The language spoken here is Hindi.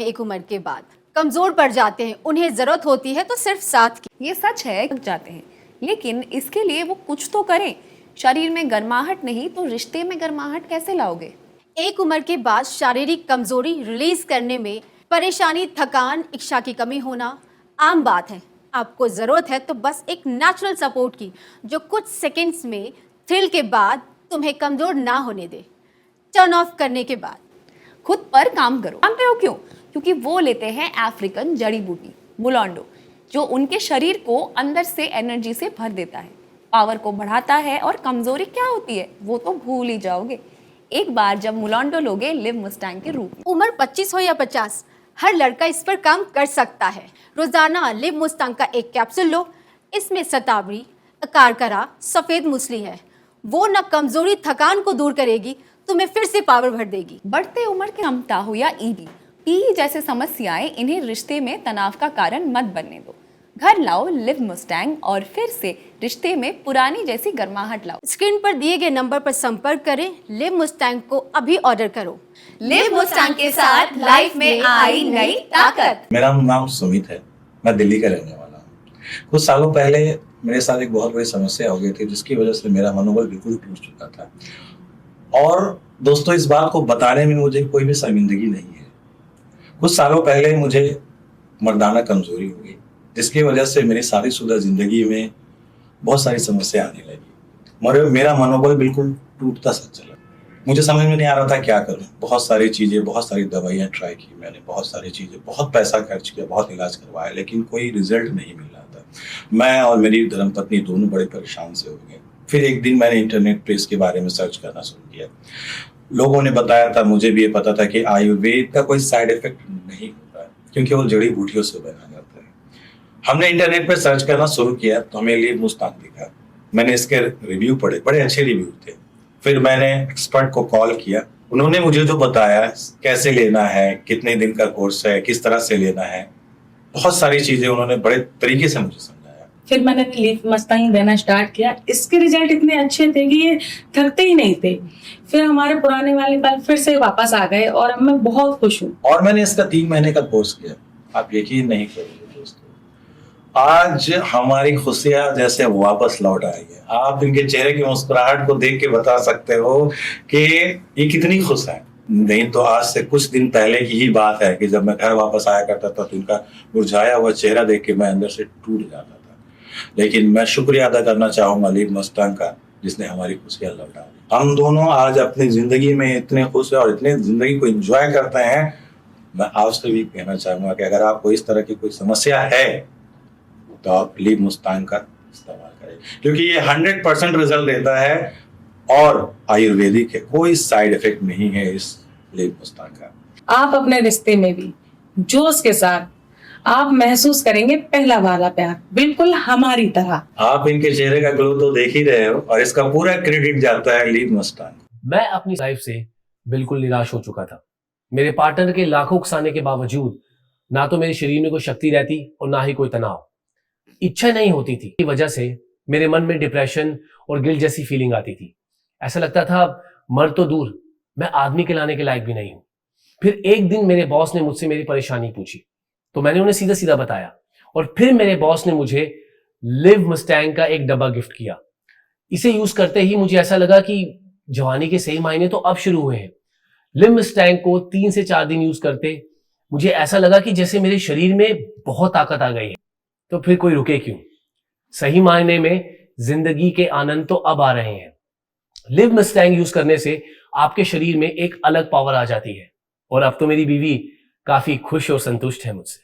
हैं एक उम्र के बाद, कमजोर पड़ जाते हैं, उन्हें जरूरत होती है तो सिर्फ साथ की। ये सच है, थक जाते हैं, लेकिन इसके लिए वो कुछ तो करें। शरीर में गर्माहट नहीं तो रिश्ते में गर्माहट कैसे लाओगे? एक उम्र के बाद शारीरिक कमजोरी रिलीज करने में परेशानी, थकान, इच्छा की कमी होना आम बात है। आपको जरूरत है तो बस एक नेचुरल सपोर्ट की, जो कुछ सेकंड्स में थ्रिल के बाद तुम्हें कमजोर ना होने दे। टर्न ऑफ करने के बाद खुद पर काम करो। जानते हो क्यों? क्योंकि वो लेते हैं अफ्रीकन जड़ी बूटी मुलांडो, जो उनके शरीर को अंदर से एनर्जी से भर देता है, पावर को बढ़ाता है। और कमजोरी क्या होती है वो तो भूल ही जाओगे एक बार जब मुलांडो लोगे लिव मुस्टैंग के रूप में। उम्र 25 हो या 50, हर लड़का इस पर काम कर सकता है। रोजाना लिव मुस्टैंग का एक कैप्सूल लो। इसमें शतावरी, अकारकरा, सफेद मूसली है। वो न कमजोरी, थकान को दूर करेगी, तुम्हें फिर से पावर भर देगी। बढ़ते उम्र की क्षमता हो या ईडी, पी जैसे समस्याएं, इन्हें रिश्ते में तनाव का कारण मत बनने दो। घर लाओ लिव मुस्टैंग और फिर से रिश्ते में पुरानी जैसी गर्माहट लाओ। स्क्रीन पर दिए गए नंबर पर संपर्क करें। लिव मुस्टैंग को अभी ऑर्डर करो। लिव मुस्टैंग के साथ लाइफ में आई नई ताकत। मेरा नाम सुमित है, मैं दिल्ली का रहने वाला हूँ। कुछ सालों पहले मेरे साथ एक बहुत बड़ी समस्या हो गई थी, जिसकी वजह से मेरा मनोबल बिल्कुल टूट चुका था। और दोस्तों, इस बात को बताने में मुझे कोई भी शर्मिंदगी नहीं है। कुछ सालों पहले मुझे मर्दाना कमजोरी हो गई, जिसकी वजह से मेरी शादीशुदा जिंदगी में बहुत सारी समस्या आने लगी। मेरा मनोबल बिल्कुल टूटता सा चला। मुझे समझ में नहीं आ रहा था क्या करूं। बहुत सारी चीजें, बहुत सारी दवाइयां ट्राई की मैंने, बहुत सारी चीजें, बहुत पैसा खर्च किया, बहुत इलाज करवाया, लेकिन कोई रिजल्ट नहीं मिल रहा था। मैं और मेरी धर्मपत्नी दोनों बड़े परेशान से हो गए। फिर एक दिन मैंने इंटरनेट पे इसके बारे में सर्च करना शुरू किया। लोगों ने बताया था, मुझे भी ये पता था कि आयुर्वेद का कोई साइड इफेक्ट नहीं होता है, क्योंकि वो जड़ी बूटियों से बना जाता है। हमने इंटरनेट पे सर्च करना शुरू किया तो हमें लिव मुस्टैंग दिखा। मैंने इसके रिव्यू पढ़े, बड़े अच्छे रिव्यू थे। फिर मैंने एक्सपर्ट को कॉल किया। उन्होंने मुझे जो बताया कैसे लेना है, कितने दिन का कोर्स है, किस तरह से लेना है, बहुत सारी चीजें उन्होंने बड़े तरीके से मुझे समझाया। फिर मैंने लिव मुस्टैंग देना स्टार्ट किया। इसके रिजल्ट इतने अच्छे थे कि ये थकते ही नहीं थे। फिर हमारे पुराने वाले पल फिर से वापस आ गए और अब मैं बहुत खुश हूँ। और मैंने इसका 3 महीने का कोर्स किया। आप यकीन नहीं करोगे दोस्तों, आज हमारी खुशियां जैसे वापस लौट आई है। आप इनके चेहरे की मुस्कुराहट को देख के बता सकते हो कि ये कितनी खुश है। नहीं तो आज से कुछ दिन पहले की ही बात है कि जब मैं घर वापस आया करता था तो इनका मुरझाया हुआ चेहरा देख के मैं अंदर से टूट जाता था। लेकिन मैं शुक्रिया अदा करना चाहूंगा लिव मुस्टैंग का, जिसने हमारी खुशियां लौटा दी। हम दोनों आज अपनी जिंदगी में इतने खुश हैं और इतने जिंदगी को एंजॉय करते हैं। मैं आपसे भी कहना चाहूंगा कि अगर आपको इस तरह की कोई समस्या है तो आप लिव मुस्टैंग का इस्तेमाल करें, क्योंकि ये 100% रिजल्ट देता है और आयुर्वेदिक है। कोई साइड इफेक्ट नहीं है इस लिव मुस्टैंग का। आप अपने रिश्ते में भी जोश के साथ आप महसूस करेंगे पहला वाला प्यार, बिल्कुल हमारी तरह। आप इनके चेहरे का ग्लो तो देख ही रहे हो और इसका पूरा क्रेडिट जाता है लिव मुस्टैंग। मैं अपनी लाइफ से बिल्कुल निराश हो चुका था। मेरे पार्टनर के लाखों उकसाने के बावजूद ना तो मेरे शरीर में कोई शक्ति रहती और ना ही कोई तनाव। इच्छा नहीं होती थी। इस वजह से मेरे मन में डिप्रेशन और गिल्ट जैसी फीलिंग आती थी। ऐसा लगता था मर तो दूर, मैं आदमी कहलाने के लायक भी नहीं हूं। फिर एक दिन मेरे बॉस ने मुझसे मेरी परेशानी पूछी तो मैंने उन्हें सीधा सीधा बताया और फिर मेरे बॉस ने मुझे लिव मुस्टैंग का एक डब्बा गिफ्ट किया। इसे यूज करते ही मुझे ऐसा लगा कि जवानी के सही मायने तो अब शुरू हुए हैं। लिव मुस्टैंग को 3 से 4 दिन यूज करते मुझे ऐसा लगा कि जैसे मेरे शरीर में बहुत ताकत आ गई है। तो फिर कोई रुके क्यों? सही मायने में जिंदगी के आनंद तो अब आ रहे हैं। लिव मुस्टैंग यूज करने से आपके शरीर में एक अलग पावर आ जाती है और अब तो मेरी बीवी काफी खुश और संतुष्ट है मुझसे।